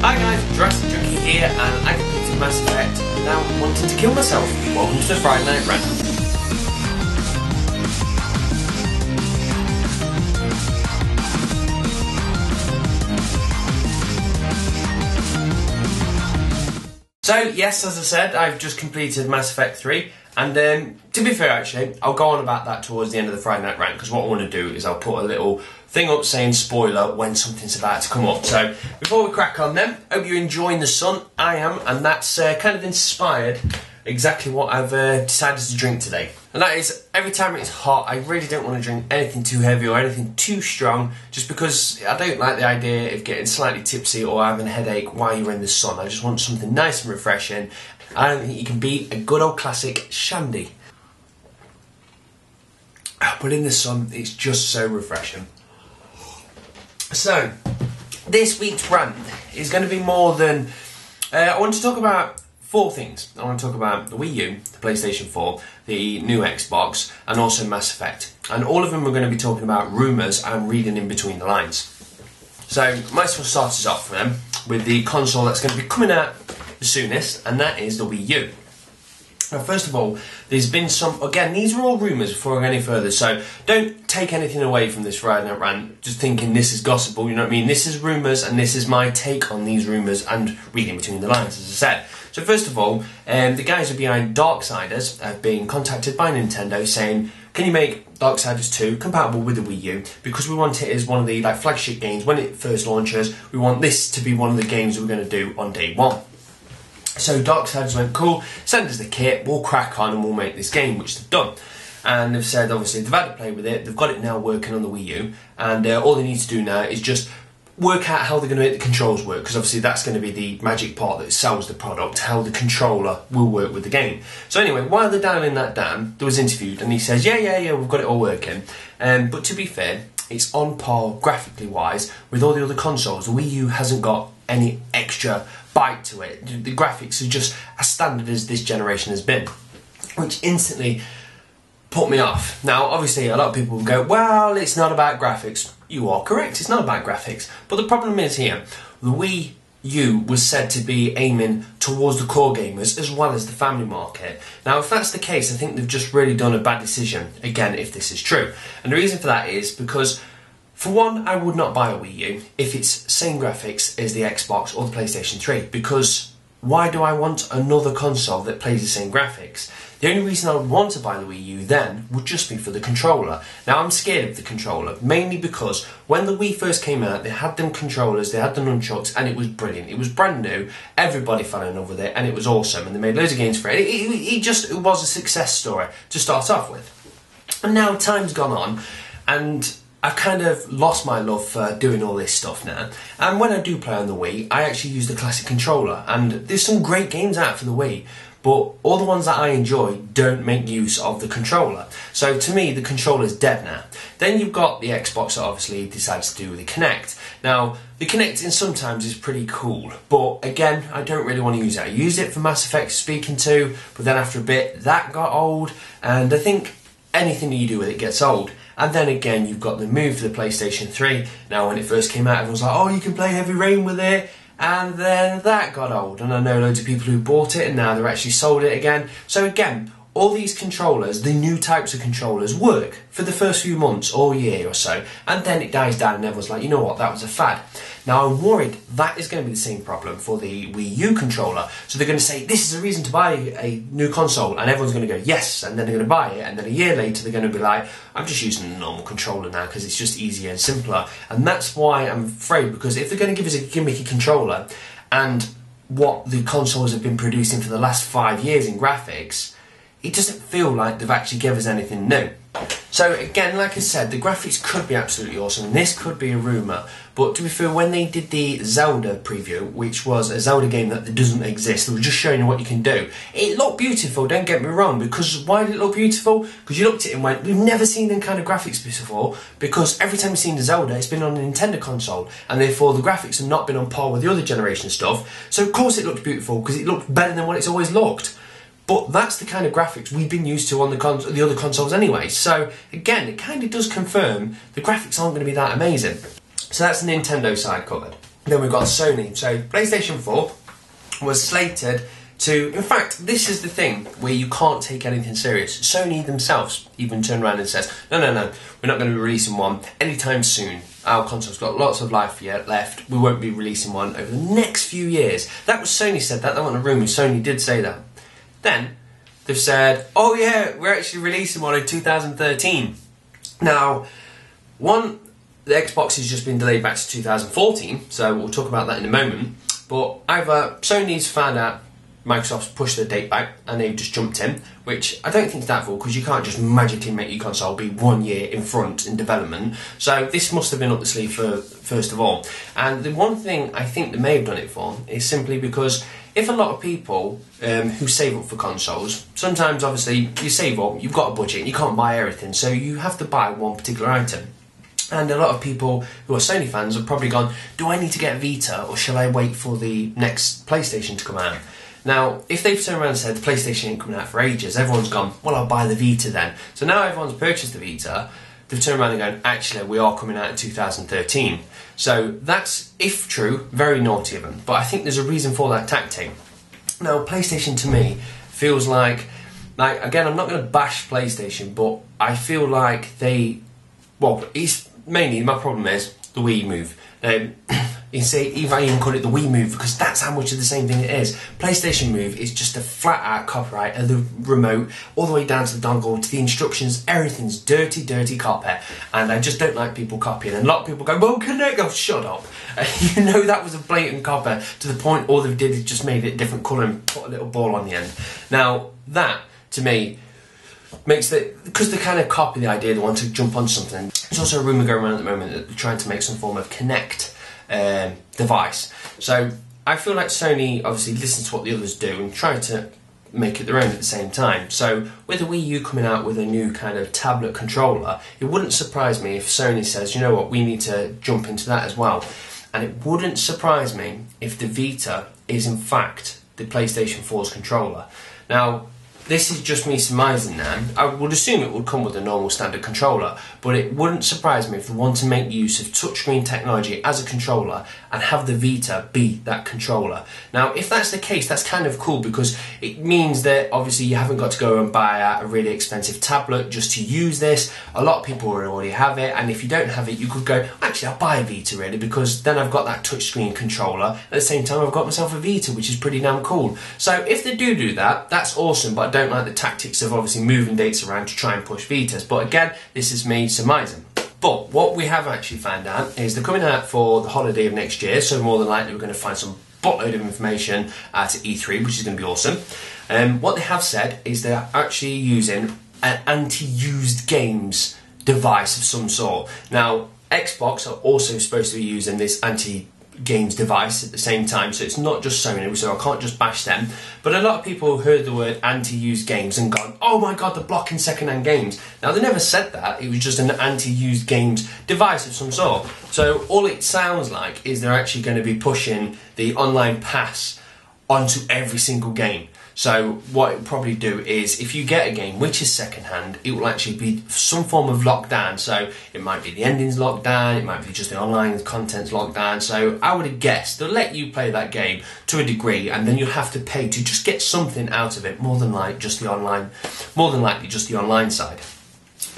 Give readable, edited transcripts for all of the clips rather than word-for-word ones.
Hi guys, Jurassic Junkie here, and I completed Mass Effect and now I'm wanting to kill myself. Welcome to the Friday Night Rant. So yes, as I said, I've just completed Mass Effect 3, and to be fair actually, I'll go on about that towards the end of the Friday Night Rant, because what I want to do is I'll put a little thing up saying spoiler when something's about to come up. So before we crack on then, hope you're enjoying the sun. I am, and that's kind of inspired exactly what I've decided to drink today. And that is, every time it's hot, I really don't want to drink anything too heavy or anything too strong, just because I don't like the idea of getting slightly tipsy or having a headache while you're in the sun. I just want something nice and refreshing. I don't think you can beat a good old classic shandy. But in the sun, it's just so refreshing. So, this week's rant is going to be more than... I want to talk about 4 things. I want to talk about the Wii U, the PlayStation 4, the new Xbox, and also Mass Effect. And all of them are going to be talking about rumours and reading in between the lines. So, might as well start us off then with the console that's going to be coming out the soonest, and that is the Wii U. Now, first of all, there's been some... Again, these are all rumours before I go any further, so don't take anything away from this Friday Night Rant just thinking this is gospel, you know what I mean? This is rumours, and this is my take on these rumours and reading between the lines, as I said. So first of all, the guys who are behind Darksiders have been contacted by Nintendo saying, can you make Darksiders 2 compatible with the Wii U? Because we want it as one of the flagship games when it first launches. We want this to be one of the games we're going to do on day one. So Darksiders went, cool, send us the kit, we'll crack on and we'll make this game, which they've done. And they've said, obviously, they've had to play with it, they've got it now working on the Wii U, and all they need to do now is just work out how they're going to make the controls work, because obviously that's going to be the magic part that sells the product, how the controller will work with the game. So anyway, while they're dialing that down, there was interviewed, and he says, yeah, we've got it all working. But to be fair, it's on par, graphically wise, with all the other consoles. The Wii U hasn't got any extra bite to it. The graphics are just as standard as this generation has been, which instantly put me off. Now, obviously, a lot of people will go, well, it's not about graphics. You are correct, it's not about graphics. But the problem is here, the Wii U was said to be aiming towards the core gamers as well as the family market. Now, if that's the case, I think they've just really done a bad decision, again, if this is true. And the reason for that is because, for one, I would not buy a Wii U if it's same graphics as the Xbox or the PlayStation 3, because why do I want another console that plays the same graphics? The only reason I would want to buy the Wii U then would just be for the controller. Now, I'm scared of the controller, mainly because when the Wii first came out, they had them controllers, they had the nunchucks, and it was brilliant. It was brand new, everybody fell in love with it, and it was awesome, and they made loads of games for it. It was a success story to start off with. And now time's gone on, and I've kind of lost my love for doing all this stuff now. And when I do play on the Wii, I actually use the classic controller, and there's some great games out for the Wii, but all the ones that I enjoy don't make use of the controller. So to me, the controller's dead now. Then you've got the Xbox that obviously decides to do the Kinect. Now, the Kinect in sometimes is pretty cool, but again, I don't really want to use it. I used it for Mass Effect Speaking 2, but then after a bit, that got old, and I think anything that you do with it gets old. And then again, you've got the move for the PlayStation 3. Now, when it first came out, everyone was like, oh, you can play Heavy Rain with it. And then that got old. And I know loads of people who bought it and now they're actually sold it again. So again, all these controllers, the new types of controllers, work for the first few months or year or so, and then it dies down and everyone's like, you know what, that was a fad. Now, I'm worried that is going to be the same problem for the Wii U controller. So they're going to say, this is a reason to buy a new console, and everyone's going to go, yes, and then they're going to buy it, and then a year later they're going to be like, I'm just using a normal controller now because it's just easier and simpler. And that's why I'm afraid, because if they're going to give us a gimmicky controller, and what the consoles have been producing for the last 5 years in graphics, it doesn't feel like they've actually given us anything new. So again, like I said, the graphics could be absolutely awesome, and this could be a rumour, but to be fair, when they did the Zelda preview, which was a Zelda game that doesn't exist, they were just showing you what you can do, it looked beautiful, don't get me wrong, because why did it look beautiful? Because you looked at it and went, we've never seen them kind of graphics before, because every time you've seen the Zelda, it's been on a Nintendo console, and therefore the graphics have not been on par with the other generation stuff, so of course it looked beautiful, because it looked better than what it's always looked. But that's the kind of graphics we've been used to on the other consoles anyway. So again, it kind of does confirm the graphics aren't going to be that amazing. So that's the Nintendo side covered. Then we've got Sony. So PlayStation 4 was slated to, in fact, this is the thing where you can't take anything serious. Sony themselves even turned around and says, no, we're not going to be releasing one anytime soon. Our console's got lots of life yet left. We won't be releasing one over the next few years. That was Sony said that. That wasn't a rumour. Sony did say that. Then they've said, oh yeah, we're actually releasing one in 2013. Now, the Xbox has just been delayed back to 2014, so we'll talk about that in a moment. But either Sony's found out Microsoft's pushed the date back and they've just jumped in, which I don't think is that full, because you can't just magically make your console be 1 year in front in development. So this must have been up the sleeve first of all. And the one thing I think they may have done it for is simply because if a lot of people who save up for consoles, sometimes obviously you save up, you've got a budget and you can't buy everything, so you have to buy one particular item. And a lot of people who are Sony fans have probably gone, do I need to get a Vita or shall I wait for the next PlayStation to come out? Now, if they've turned around and said the PlayStation ain't coming out for ages, everyone's gone, well, I'll buy the Vita then. So now everyone's purchased the Vita, they've turned around and gone, actually, we are coming out in 2013. So that's, if true, very naughty of them. But I think there's a reason for that tactic. Now, PlayStation to me feels like again, I'm not going to bash PlayStation, but I feel like it's mainly, my problem is the Wii move. You say, if I even call it the Wii Move, because that's how much of the same thing it is. PlayStation Move is just a flat-out copyright of the remote, all the way down to the dongle, to the instructions. Everything's dirty, dirty copy, and I just don't like people copying. And a lot of people go, well, connect. Oh, shut up. You know that was a blatant copy, to the point all they did is just made it a different colour and put a little ball on the end. Now, that, to me, makes because they kind of copy the idea, they want to jump on something. There's also a rumour going around at the moment that they're trying to make some form of Kinect device. So I feel like Sony obviously listens to what the others do and try to make it their own at the same time. So with the Wii U coming out with a new kind of tablet controller, it wouldn't surprise me if Sony says, you know what, we need to jump into that as well. And it wouldn't surprise me if the Vita is in fact the PlayStation 4's controller. Now, this is just me surmising now. I would assume it would come with a normal standard controller, but it wouldn't surprise me if they want to make use of touchscreen technology as a controller and have the Vita be that controller. Now, if that's the case, that's kind of cool, because it means that obviously you haven't got to go and buy a really expensive tablet just to use this. A lot of people already have it, and if you don't have it, you could go, actually, I'll buy a Vita really, because then I've got that touchscreen controller. At the same time, I've got myself a Vita, which is pretty damn cool. So if they do that, that's awesome, but I don't like the tactics of obviously moving dates around to try and push Vitas. But again, this is me surmising. But what we have actually found out is they're coming out for the holiday of next year, so more than likely we're going to find some buttload of information at E3, which is going to be awesome. What they have said is they're actually using an anti-used games device of some sort. Now, Xbox are also supposed to be using this anti-games device at the same time, so it's not just Sony, so I can't just bash them. But a lot of people heard the word anti-used games and gone, oh my god, they're blocking second-hand games. Now, they never said that. It was just an anti-used games device of some sort. So all it sounds like is they're actually going to be pushing the online pass onto every single game. So what it will probably do is, if you get a game which is second-hand, it will actually be some form of lockdown. So it might be the endings locked down, it might be just the online content's locked down. So I would have guessed they'll let you play that game to a degree, and then you'll have to pay to just get something out of it, more than likely just the online side.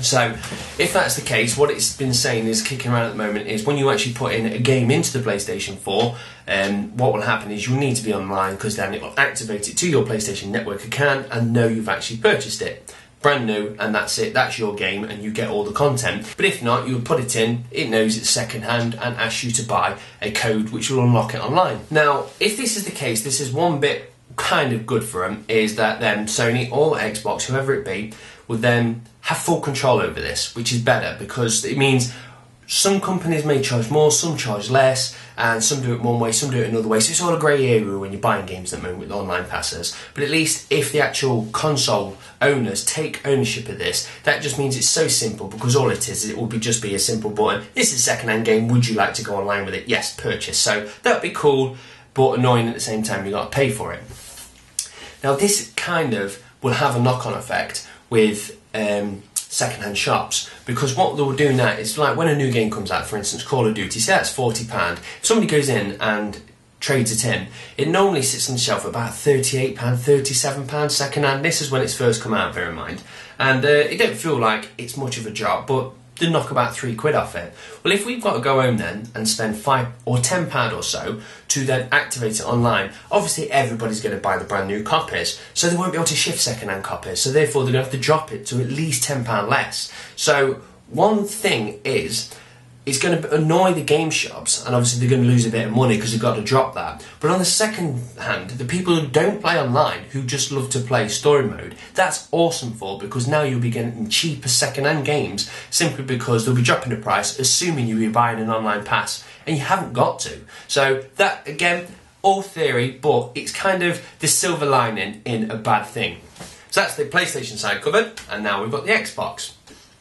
So if that's the case, what it's been saying is, kicking around at the moment, is when you actually put in a game into the PlayStation 4, what will happen is you'll need to be online, because then it will activate it to your PlayStation Network account and know you've actually purchased it. Brand new, and that's it, that's your game, and you get all the content. But if not, you put it in, it knows it's second hand and asks you to buy a code which will unlock it online. Now, if this is the case, this is one bit kind of good for them, is that then Sony or Xbox, whoever it be, would then have full control over this, which is better, because it means some companies may charge more, some charge less, and some do it one way, some do it another way. So it's all a grey area when you're buying games at the moment with online passes. But at least if the actual console owners take ownership of this, that just means it's so simple, because all it is, it will just be a simple button. This is a second-hand game, would you like to go online with it? Yes, purchase. So that'd be cool, but annoying at the same time. You've got to pay for it. Now, this kind of will have a knock-on effect with second-hand shops, because what they'll do now is, like when a new game comes out, for instance Call of Duty, say that's £40, if somebody goes in and trades it in, it normally sits on the shelf at about £38, £37 second-hand. This is when it's first come out, bear in mind, and it don't feel like it's much of a job, but they knock about £3 off it. Well, if we've got to go home then and spend £5 or £10 or so to then activate it online, obviously everybody's going to buy the brand new copies, so they won't be able to shift second-hand copies, so therefore they're going to have to drop it to at least £10 less. So one thing is, it's going to annoy the game shops, and obviously they're going to lose a bit of money because they've got to drop that. But on the second hand, the people who don't play online, who just love to play story mode, that's awesome for, because now you'll be getting cheaper second-hand games simply because they'll be dropping the price, assuming you'll be buying an online pass, and you haven't got to. So that, again, all theory, but it's kind of the silver lining in a bad thing. So that's the PlayStation side covered, and now we've got the Xbox.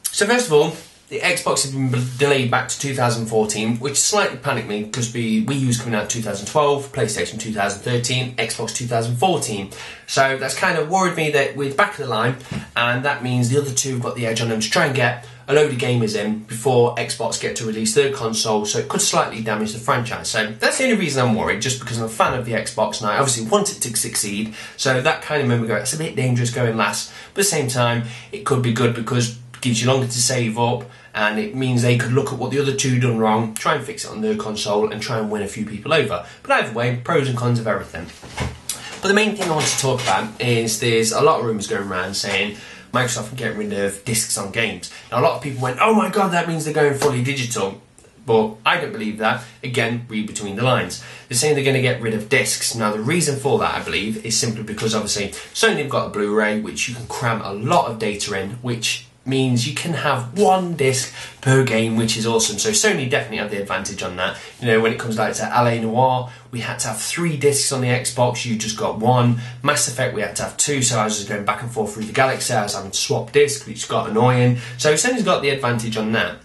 So first of all, the Xbox has been delayed back to 2014, which slightly panicked me because the Wii U's coming out 2012, PlayStation 2013, Xbox 2014. So that's kind of worried me that we're back of the line, and that means the other two have got the edge on them to try and get a load of gamers in before Xbox get to release their console, so it could slightly damage the franchise. So that's the only reason I'm worried, just because I'm a fan of the Xbox and I obviously want it to succeed. So that kind of made me go, it's a bit dangerous going last, but at the same time, it could be good because it gives you longer to save up, and it means they could look at what the other two done wrong, try and fix it on their console, and try and win a few people over. But either way, pros and cons of everything. But the main thing I want to talk about is there's a lot of rumours going around saying Microsoft can get rid of discs on games. Now a lot of people went, oh my god, that means they're going fully digital. But I don't believe that. Again, read between the lines. They're saying they're going to get rid of discs. Now the reason for that, I believe, is simply because obviously Sony have got a Blu-ray, which you can cram a lot of data in, which means you can have one disc per game, which is awesome. So Sony definitely have the advantage on that. You know, when it comes like to LA Noire, we had to have 3 discs on the Xbox, you just got 1. Mass Effect, we had to have 2, so I was just going back and forth through the galaxy, I was having to swap discs, which got annoying. So Sony's got the advantage on that.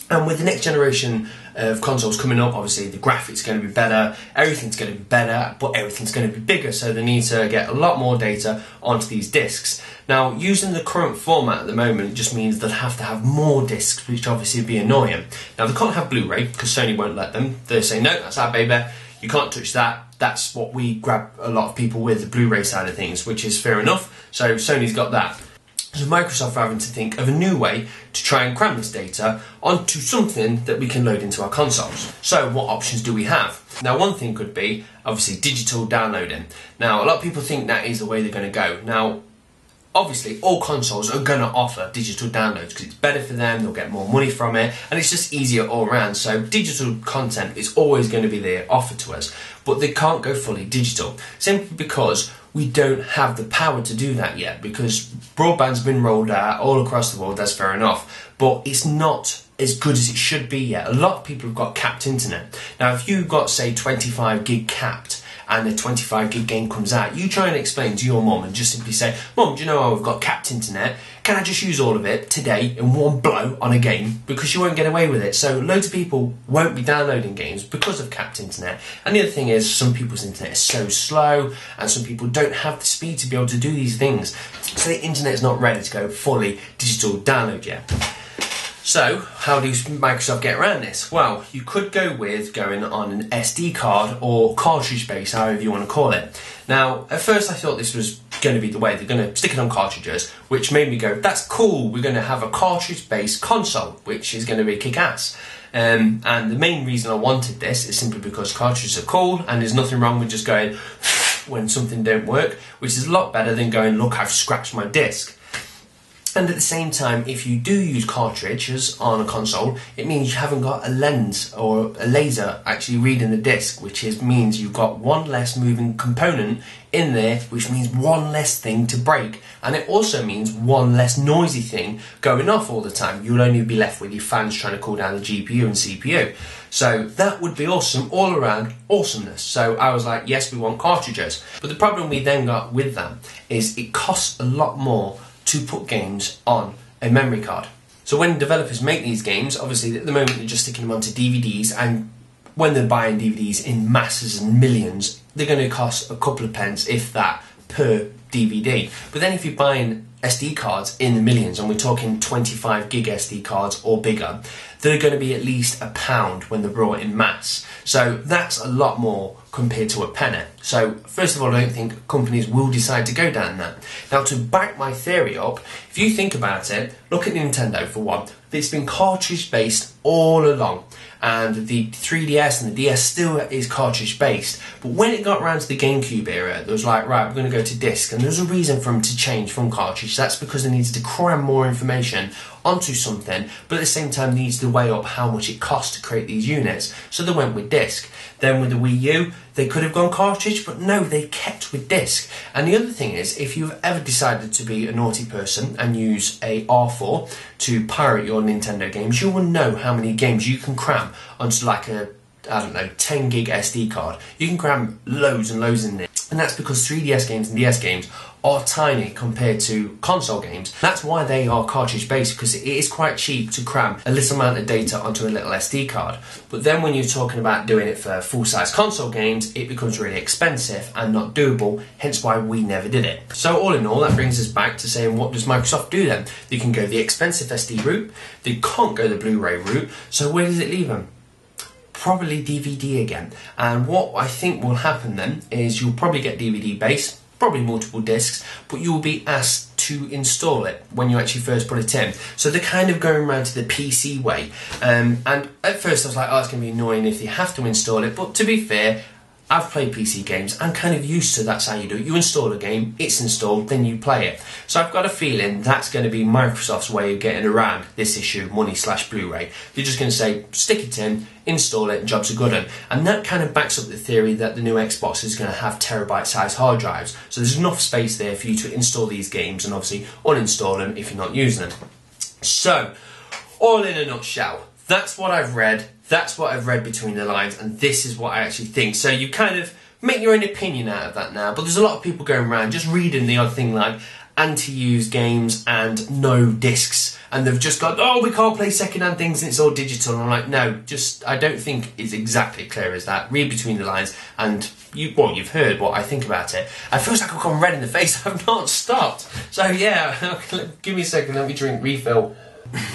And with the next generation of consoles coming up, obviously the graphics are going to be better, everything's going to be better, but everything's going to be bigger, so they need to get a lot more data onto these discs. Now, using the current format at the moment just means they'll have to have more discs, which obviously would be annoying. Now, they can't have Blu-ray, because Sony won't let them. They say, no, that's our baby, you can't touch that. That's what we grab a lot of people with, the Blu-ray side of things, which is fair enough. So Sony's got that. So Microsoft are having to think of a new way to try and cram this data onto something that we can load into our consoles. So what options do we have? Now one thing could be, obviously, digital downloading. Now a lot of people think that is the way they're going to go. Now obviously all consoles are going to offer digital downloads because it's better for them, they'll get more money from it, and it's just easier all around. So digital content is always going to be there offered to us, but they can't go fully digital simply because we don't have the power to do that yet, because broadband's been rolled out all across the world, that's fair enough, but it's not as good as it should be yet. A lot of people have got capped internet. Now if you've got, say, 25 gig capped, and a 25 gig game comes out, you try and explain to your mum and just simply say, Mum, do you know how I've got capped internet? Can I just use all of it today in one blow on a game? Because you won't get away with it. So loads of people won't be downloading games because of capped internet. And the other thing is, some people's internet is so slow, and some people don't have the speed to be able to do these things. So the internet's not ready to go fully digital download yet. So, how does Microsoft get around this? Well, you could go with going on an SD card or cartridge base, however you want to call it. Now, at first I thought this was going to be the way, they're going to stick it on cartridges, which made me go, that's cool, we're going to have a cartridge-based console, which is going to be kick-ass. And the main reason I wanted this is simply because cartridges are cool, and there's nothing wrong with just going when something don't work, which is a lot better than going, look, I've scratched my disc. And at the same time, if you do use cartridges on a console, it means you haven't got a lens or a laser actually reading the disc, which means you've got one less moving component in there, which means one less thing to break. And it also means one less noisy thing going off all the time. You'll only be left with your fans trying to cool down the GPU and CPU. So that would be awesome, all around awesomeness. So I was like, yes, we want cartridges. But the problem we then got with that is it costs a lot more to put games on a memory card. So when developers make these games, obviously at the moment they're just sticking them onto DVDs, and when they're buying DVDs in masses and millions, they're going to cost a couple of pence, if that, per DVD. But then if you're buying SD cards in the millions, and we're talking 25 gig SD cards or bigger, they're going to be at least £1 when they're brought in mass. So that's a lot more compared to a penny. So first of all, I don't think companies will decide to go down that. Now, to back my theory up, if you think about it, look at Nintendo for one. It's been cartridge based all along, and the 3DS and the DS still is cartridge based. But when it got around to the GameCube era, there was like, right, we're going to go to disc, and there's a reason for them to change from cartridge. That's because they needed to cram more information onto something, but at the same time needs to weigh up how much it costs to create these units. So they went with disc. Then with the Wii U, they could have gone cartridge, but no, they kept with disc. And the other thing is, if you've ever decided to be a naughty person and use a R4 to pirate your Nintendo games, you will know how many games you can cram onto like a, I don't know, 10 gig SD card. You can cram loads and loads in there. And that's because 3DS games and DS games are tiny compared to console games. That's why they are cartridge based, because it is quite cheap to cram a little amount of data onto a little SD card. But then when you're talking about doing it for full-size console games, it becomes really expensive and not doable, hence why we never did it. So all in all, that brings us back to saying, what does Microsoft do then? They can go the expensive SD route, they can't go the Blu-ray route, so where does it leave them? Probably DVD again. And what I think will happen then is you'll probably get DVD base, probably multiple discs, but you will be asked to install it when you actually first put it in. So they're kind of going around to the PC way. And at first I was like, oh, it's going to be annoying if you have to install it. But to be fair, I've played PC games. I'm kind of used to that's how you do it. You install a game, it's installed, then you play it. So I've got a feeling that's going to be Microsoft's way of getting around this issue, money/Blu-ray. They're just going to say, stick it in, install it, job's a good one. And that kind of backs up the theory that the new Xbox is going to have terabyte-sized hard drives. So there's enough space there for you to install these games and obviously uninstall them if you're not using them. So, all in a nutshell, that's what I've read. That's what I've read between the lines, and this is what I actually think. So you kind of make your own opinion out of that now, but there's a lot of people going around just reading the odd thing like anti-used games and no discs, and they've just got, oh, we can't play second-hand things and it's all digital. And I'm like, no, I don't think it's exactly clear as that. Read between the lines, and you've heard what I think about it. It feels like I've gone red in the face. I've not stopped. So yeah, give me a second, let me drink, refill.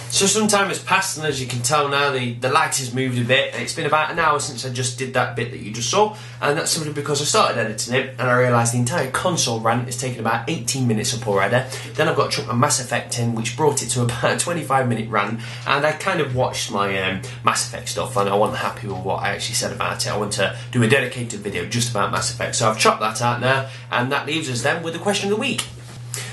So some time has passed, and as you can tell now, the light has moved a bit. It's been about an hour since I just did that bit that you just saw, and that's simply because I started editing it and I realised the entire console rant is taking about 18 minutes up already. Then I've got to chuck my Mass Effect in, which brought it to about a 25-minute rant, and I kind of watched my Mass Effect stuff and I wasn't happy with what I actually said about it. I want to do a dedicated video just about Mass Effect, so I've chopped that out now, and that leaves us then with the question of the week.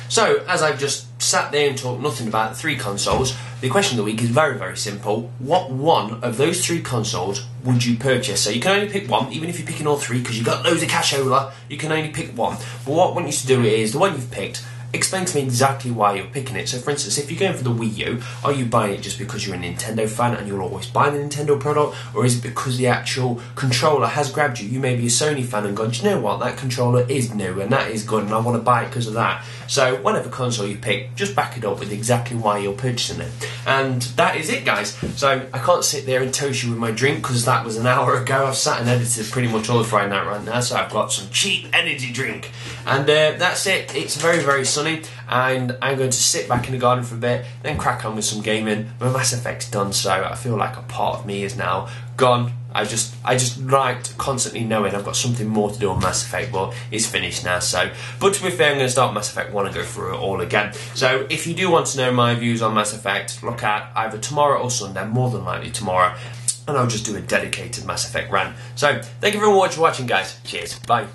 So, as I've just sat there and talked nothing about the three consoles, the question of the week is very, very simple. What one of those three consoles would you purchase? So you can only pick one, even if you're picking all three, because you've got loads of cashola, you can only pick one. But what I want you to do is, the one you've picked, explain to me exactly why you're picking it. So for instance, if you're going for the Wii U, are you buying it just because you're a Nintendo fan and you'll always buy the Nintendo product, or is it because the actual controller has grabbed you? You may be a Sony fan and gone, do you know what, that controller is new and that is good and I want to buy it because of that. So whatever console you pick, just back it up with exactly why you're purchasing it. And that is it, guys. So I can't sit there and toast you with my drink because that was an hour ago. I've sat and edited pretty much all the Friday night right now, so I've got some cheap energy drink. And that's it. It's very, very sunny, and I'm going to sit back in the garden for a bit, then crack on with some gaming. My Mass Effect's done, so I feel like a part of me is now gone. I just liked constantly knowing I've got something more to do on Mass Effect, but it's finished now. So, but to be fair, I'm going to start Mass Effect 1 and go through it all again. So if you do want to know my views on Mass Effect, look at either tomorrow or Sunday, more than likely tomorrow, and I'll just do a dedicated Mass Effect rant. So thank you very much for watching, guys. Cheers. Bye.